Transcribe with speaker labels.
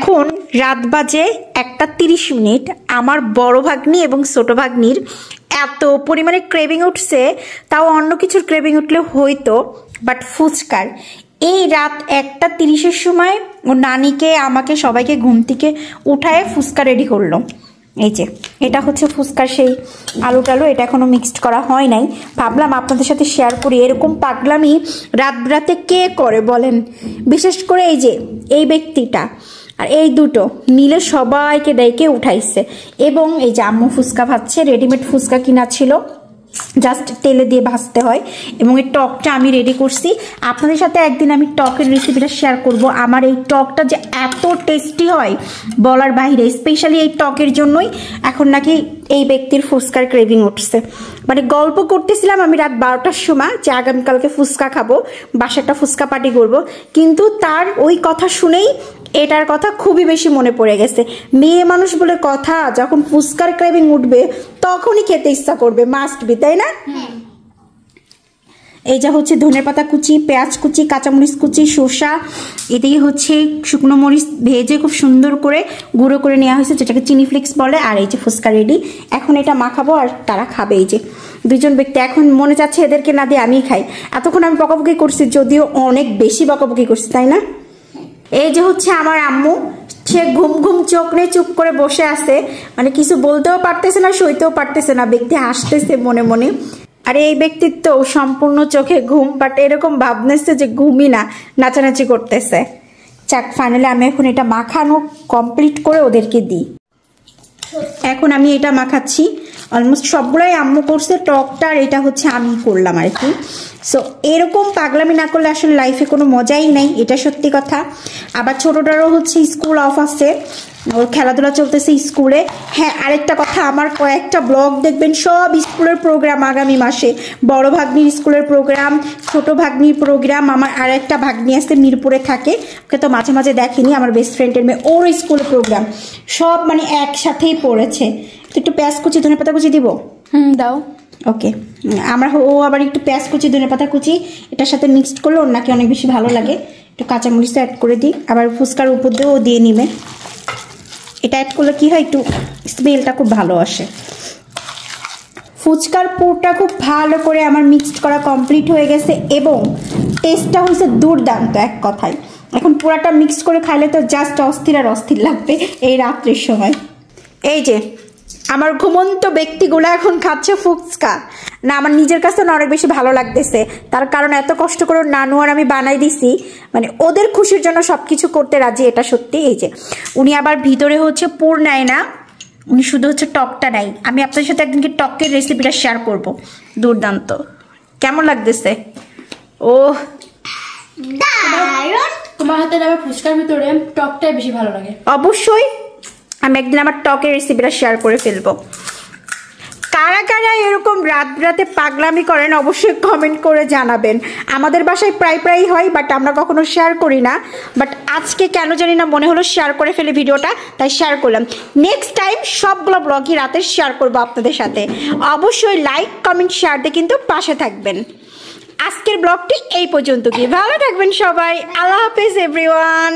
Speaker 1: এখন রাত বাজে 1:30। আমার বড় ভাগ্নি এবং ছোট ভাগ্নির এত পরিমাণে ক্রেভিং উঠছে, তাও অন্য কিছুর ক্রেভিং উঠলে হয়তো, বাট ফুচকার। এই রাত 1:30 সময় ও নানিকে আমাকে সবাইকে ঘুম থেকে উঠায় ফুচকা রেডি করলো। এই যে এটা হচ্ছে ফুচকার সেই আলু টালু, এটা এখনো মিক্সড করা হয় নাই, ভাবলাম আপনাদের সাথে শেয়ার করি। এরকম পাগলামি রাত রাতে কে করে বলেন? বিশেষ করে এই যে এই ব্যক্তিটা আর এই দুটো নীলে সবাইকে ডেকে উঠাইছে। এবং এই যে আম্মু ফুচকা ভাজছে, রেডিমেড ফুচকা কিনা ছিল, জাস্ট তেলে দিয়ে ভাজতে হয়। এবং এই টকটা আমি রেডি করছি, আপনাদের সাথে একদিন আমি টকের রেসিপিটা শেয়ার করব। আমার এই টকটা যে এত টেস্টি হয় বলার বাইরে, স্পেশালি এই টকের জন্যই এখন নাকি এই ব্যক্তির ফুচকার ক্রেভিং উঠছে। মানে গল্প করতেছিলাম আমি রাত 12টার সময় যে আগামীকালকে ফুচকা খাবো, বাসায় একটা ফুচকা পার্টি করবো, কিন্তু তার ওই কথা শুনেই এটার কথা খুবই বেশি মনে পড়ে গেছে। মেয়ে মানুষ বলে কথা, যখন ফুচকার ক্রেভিং উঠবে তখনই খেতে ইচ্ছা করবে, মাস্ট বি, তাই না? এই যা হচ্ছে ধনেপাতা কুচি, পেঁয়াজ কুচি, কাঁচামরিচ কুচি, শসা, এদিকে হচ্ছে শুকনো মরিচ ভেজে খুব সুন্দর করে গুঁড়ো করে নেওয়া হয়েছে, যেটাকে চিনি ফ্লেক্স বলে। আর এই যে ফুচকা রেডি, এখন এটা মাখাবো আর তারা খাবে। এই যে দুজন ব্যক্তি, এখন মনে যাচ্ছে এদেরকে না দিয়ে আমিই খাই। এতক্ষণ আমি বকাবকি করছি, যদিও অনেক বেশি বকাবকি করছি, তাই না? এই যে হচ্ছে আমার আম্মু, সে ঘুম ঘুম চোখ নিয়ে চুপ করে বসে আছে, মানে কিছু বলতেও পারতেছে না, সইতেও পারতেছে না, ব্যক্তি হাসতেছে মনে মনে। আর এই ব্যক্তির তো সম্পূর্ণ চোখে ঘুম, বাট এরকম ভাবনেছে যে ঘুমই না, নাচানাচি করতেছে। চাক, ফাইনালি আমি এখন এটা মাখানো কমপ্লিট করে ওদেরকে দিই। এখন আমি এটা মাখাচ্ছি, অলমোস্ট সবগুলোই আম্মু করছে, টকটা আর এটা হচ্ছে আমি করলাম আর কি। সো এরকম পাগলামি না করলে আসলে লাইফে কোনো মজাই নাই, এটা সত্যি কথা। আবার ছোটটারও হচ্ছে স্কুল অফ আছে, ওর খেলাধুলা চলতেছে স্কুলে। হ্যাঁ, আরেকটা কথা, আমার কয়েকটা ব্লগ দেখবেন সব স্কুলের প্রোগ্রাম আগামী মাসে। বড় ভাগ্নির স্কুলের প্রোগ্রাম, ছোট ভাগ্নির প্রোগ্রাম, আমার আর একটা ভাগ্নি আছে মিরপুরে থাকে, ওকে তো মাঝে মাঝে দেখেনি, আমার বেস্ট ফ্রেন্ডের মেয়ে, ওর স্কুলের প্রোগ্রাম, সব মানে একসাথেই পড়েছে। তো একটু পেঁয়াজ কুচি ধনেপাতা কুচি দিব?
Speaker 2: দাও।
Speaker 1: ওকে, আমরা ও আবার একটু পেঁয়াজ কুচি ধনেপাতা কুচি এটার সাথে মিক্সড করলে ওর নাকি অনেক বেশি ভালো লাগে। একটু কাঁচামরিচ অ্যাড করে দিই, আবার ফুচকার উপর দিয়েও দিয়ে নিবে। এটা অ্যাড করলে কি হয়, একটু স্মেলটা খুব ভালো আসে। ফুচকার পুরটা খুব ভালো করে আমার মিক্সড করা কমপ্লিট হয়ে গেছে এবং টেস্টটা হয়েছে দুর্দান্ত এক কথায়। এখন পুরাটা মিক্সড করে খাইলে তো জাস্ট অস্থির আর অস্থির লাগবে এই রাত্রের সময়। এই যে আমার ঘুমন্ত ব্যক্তিগুলো এখন খাচ্ছে ফুচকা, না আমার নিজের কাছে না অনেক বেশি ভালো লাগতেছে। তার কারণ এত কষ্ট করে নানু আর আমি বানাই দিছি, মানে ওদের খুশির জন্য সবকিছু করতে রাজি, এটা সত্যি। এই যে উনি আবার ভিতরে হচ্ছে পুর নেয় না, উনি শুধু হচ্ছে টকটা নেয়। আমি আপনার সাথে একদিনকে টকের রেসিপিটা শেয়ার করব, দুর্দান্ত। কেমন লাগতেছে? ও
Speaker 2: তোমার হাতের আবার ফুচকার ভিতরে টকটাই বেশি ভালো লাগে।
Speaker 1: অবশ্যই আমি একদিন আমার টকের রেসিপিটা শেয়ার করে ফেলবো। কারা কারা এরকম রাত রাতে পাগলামি করেন অবশ্যই কমেন্ট করে জানাবেন। আমাদের বাসায় প্রায় হয়, বাট আমরা কখনো শেয়ার করি না, বাট আজকে কেন জানি না মনে হলো শেয়ার করে ফেলে ভিডিওটা, তাই শেয়ার করলাম। নেক্সট টাইম সবগুলো ব্লগই রাতে শেয়ার করবো আপনাদের সাথে। অবশ্যই লাইক কমেন্ট শেয়ার দিয়ে কিন্তু পাশে থাকবেন। আজকের ব্লগটি এই পর্যন্ত, কি ভালো থাকবেন সবাই। আল্লাহ হাফেজ এভরিওয়ান।